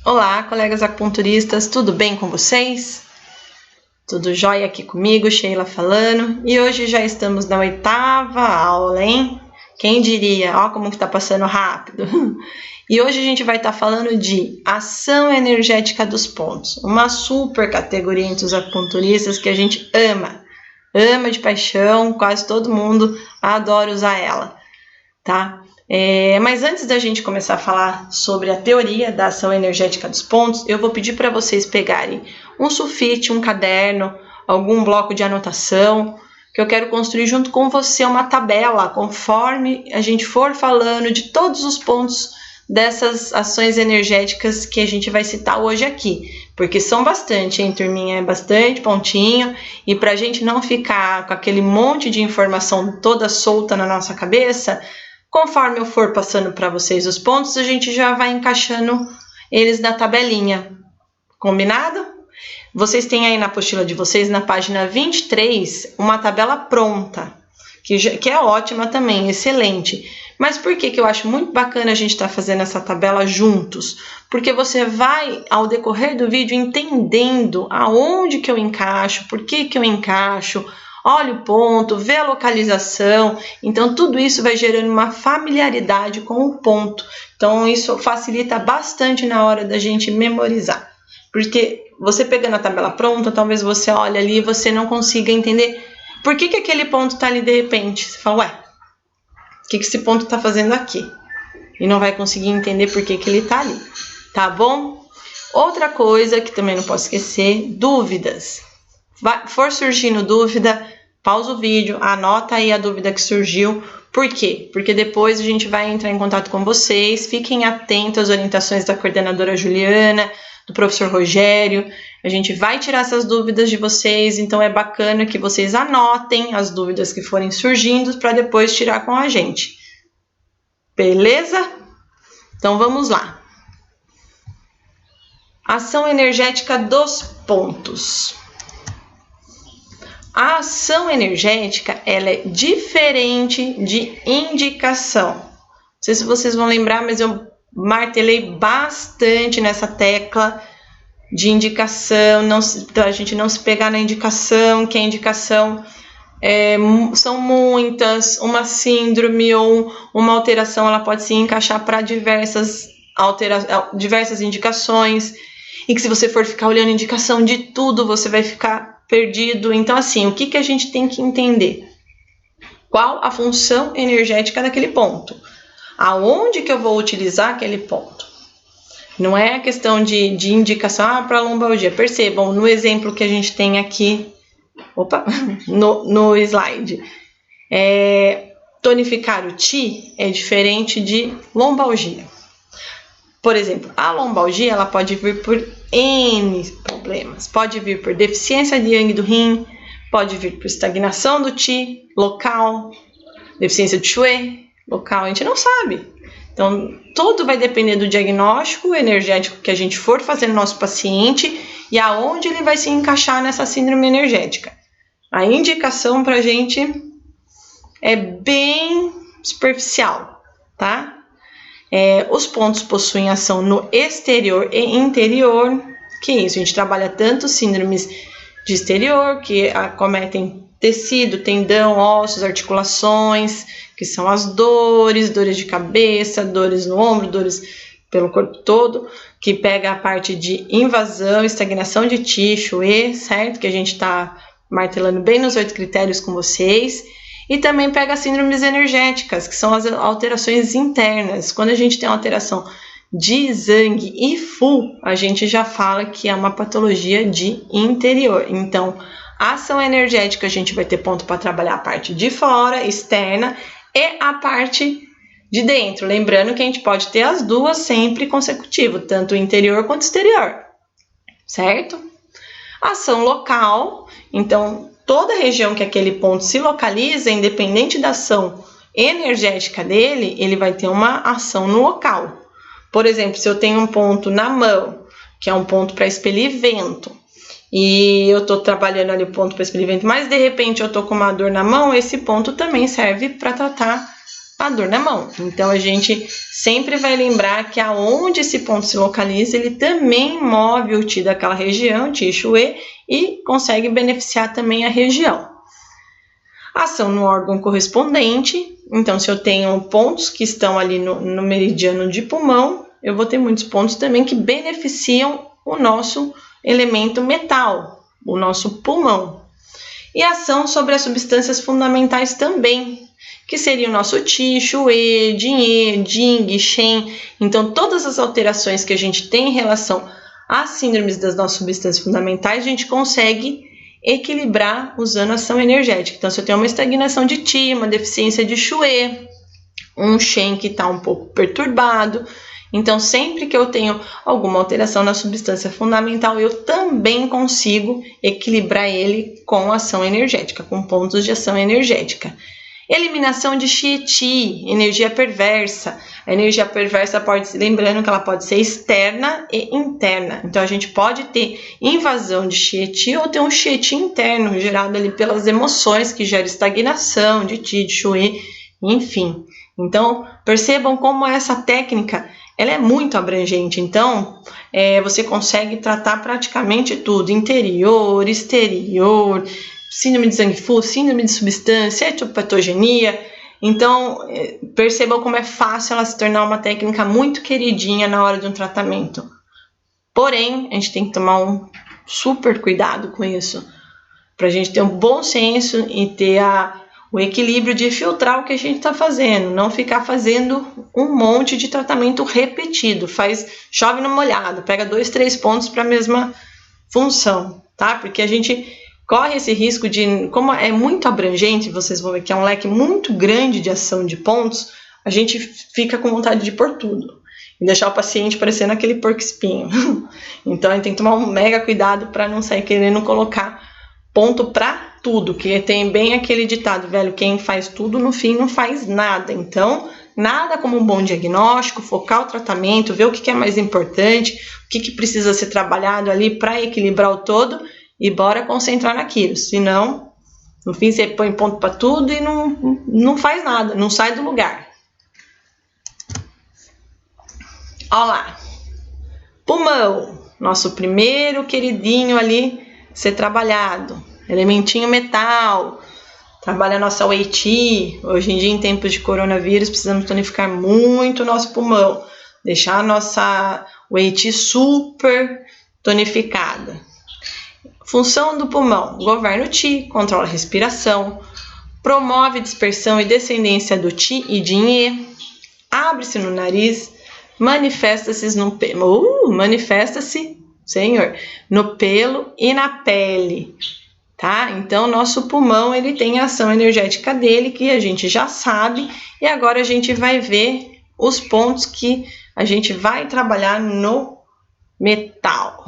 Olá, colegas acupunturistas, tudo bem com vocês? Tudo jóia aqui comigo, Sheila falando. E hoje já estamos na 8ª aula, hein? Quem diria? Ó como que tá passando rápido. E hoje a gente vai estar falando de ação energética dos pontos. Uma super categoria entre os acupunturistas que a gente ama de paixão, quase todo mundo adora usar ela, tá? Mas antes da gente começar a falar sobre a teoria da ação energética dos pontos, eu vou pedir para vocês pegarem um sulfite, um caderno, algum bloco de anotação, que eu quero construir junto com você uma tabela, conforme a gente for falando de todos os pontos dessas ações energéticas que a gente vai citar hoje aqui, porque são bastante, hein, turminha? É bastante pontinho, e para a gente não ficar com aquele monte de informação toda solta na nossa cabeça, conforme eu for passando para vocês os pontos, a gente já vai encaixando eles na tabelinha. Combinado? Vocês têm aí na apostila de vocês, na página 23, uma tabela pronta, que é ótima também, excelente. Mas por que eu acho muito bacana a gente estar fazendo essa tabela juntos? Porque você vai, ao decorrer do vídeo, entendendo aonde que eu encaixo, por que eu encaixo, olha o ponto, vê a localização, então tudo isso vai gerando uma familiaridade com o ponto. Então isso facilita bastante na hora da gente memorizar. Porque você pegando a tabela pronta, talvez você olhe ali e você não consiga entender por que aquele ponto está ali de repente. Você fala, ué, o que esse ponto está fazendo aqui? E não vai conseguir entender por que ele está ali, tá bom? Outra coisa que também não posso esquecer, dúvidas. For surgindo dúvida, pausa o vídeo, anota aí a dúvida que surgiu. Por quê? Porque depois a gente vai entrar em contato com vocês. Fiquem atentos às orientações da coordenadora Juliana, do professor Rogério. A gente vai tirar essas dúvidas de vocês, então é bacana que vocês anotem as dúvidas que forem surgindo para depois tirar com a gente. Beleza? Então vamos lá. Ação energética dos pontos. A ação energética, ela é diferente de indicação. Não sei se vocês vão lembrar, mas eu martelei bastante nessa tecla de indicação, a gente não se pegar na indicação, que a indicação são muitas, uma síndrome ou uma alteração, ela pode se encaixar para diversas indicações, e que se você for ficar olhando indicação de tudo, você vai ficar perdido. Então, assim, o que a gente tem que entender? Qual a função energética daquele ponto? Aonde que eu vou utilizar aquele ponto? Não é a questão de indicação para lombalgia. Percebam, no exemplo que a gente tem aqui, no slide, tonificar o Qi é diferente de lombalgia. Por exemplo, a lombalgia ela pode vir por N problemas. Pode vir por deficiência de Yang do rim, pode vir por estagnação do Qi local, deficiência de Xue local, a gente não sabe. Então, tudo vai depender do diagnóstico energético que a gente for fazer no nosso paciente e aonde ele vai se encaixar nessa síndrome energética. A indicação para a gente é bem superficial, tá? Os pontos possuem ação no exterior e interior, que é isso, a gente trabalha tanto síndromes de exterior, que acometem tecido, tendão, ossos, articulações, que são as dores de cabeça, dores no ombro, dores pelo corpo todo, que pega a parte de invasão, estagnação de Qi, Xue, certo? Que a gente está martelando bem nos 8 critérios com vocês. E também pega as síndromes energéticas, que são as alterações internas. Quando a gente tem uma alteração de Zhang e Fu, a gente já fala que é uma patologia de interior. Então, a ação energética, a gente vai ter ponto para trabalhar a parte de fora, externa, e a parte de dentro. Lembrando que a gente pode ter as duas sempre consecutivo, tanto interior quanto exterior, certo? Ação local, então, toda região que aquele ponto se localiza, independente da ação energética dele, ele vai ter uma ação no local. Por exemplo, se eu tenho um ponto na mão, que é um ponto para expelir vento, e eu estou trabalhando ali o ponto para expelir vento, mas de repente eu estou com uma dor na mão, esse ponto também serve para tratar a dor na mão. Então, a gente sempre vai lembrar que aonde esse ponto se localiza, ele também move o Qi daquela região, Qi Shui, e consegue beneficiar também a região. Ação no órgão correspondente. Então, se eu tenho pontos que estão ali no meridiano de pulmão, eu vou ter muitos pontos também que beneficiam o nosso elemento metal, o nosso pulmão. E ação sobre as substâncias fundamentais também, que seria o nosso Qi, Shui, Jing, Jing, Shen. Então, todas as alterações que a gente tem em relação às síndromes das nossas substâncias fundamentais, a gente consegue equilibrar usando ação energética. Então, se eu tenho uma estagnação de Qi, uma deficiência de Shui, um Shen que está um pouco perturbado, então sempre que eu tenho alguma alteração na substância fundamental, eu também consigo equilibrar ele com ação energética, com pontos de ação energética. Eliminação de Xi e Qi, energia perversa. A energia perversa lembrando que ela pode ser externa e interna. Então, a gente pode ter invasão de Xi e Qi ou ter um Xi e Qi interno, gerado ali pelas emoções, que gera estagnação de Qi, de Shui, enfim. Então, percebam como essa técnica ela é muito abrangente. Então, você consegue tratar praticamente tudo, interior, exterior, síndrome de Zhang-Fu, síndrome de substância, etiopatogenia. Então, percebam como é fácil ela se tornar uma técnica muito queridinha na hora de um tratamento. Porém, a gente tem que tomar um super cuidado com isso, para a gente ter um bom senso e ter o equilíbrio de filtrar o que a gente está fazendo, não ficar fazendo um monte de tratamento repetido, chove no molhado, pega 2, 3 pontos para a mesma função, tá? Porque a gente corre esse risco de, como é muito abrangente, vocês vão ver que é um leque muito grande de ação de pontos, a gente fica com vontade de pôr tudo e deixar o paciente parecendo aquele porco-espinho. Então, a gente tem que tomar um mega cuidado para não sair querendo colocar ponto para tudo, que tem bem aquele ditado, velho, quem faz tudo no fim não faz nada. Então, nada como um bom diagnóstico, focar o tratamento, ver o que é mais importante, o que precisa ser trabalhado ali para equilibrar o todo e bora concentrar naquilo. Senão, no fim você põe ponto para tudo e não faz nada, não sai do lugar. Olha lá, pulmão, nosso primeiro queridinho ali ser trabalhado, elementinho metal, trabalha a nossa Wei Qi. Hoje em dia, em tempos de coronavírus, precisamos tonificar muito o nosso pulmão, deixar a nossa Wei Qi super tonificada. Função do pulmão: governa o Qi, controla a respiração, promove dispersão e descendência do Qi e Jing, abre-se no nariz, manifesta-se no pelo e na pele, tá? Então, nosso pulmão, ele tem a ação energética dele, que a gente já sabe, e agora a gente vai ver os pontos que a gente vai trabalhar no metal.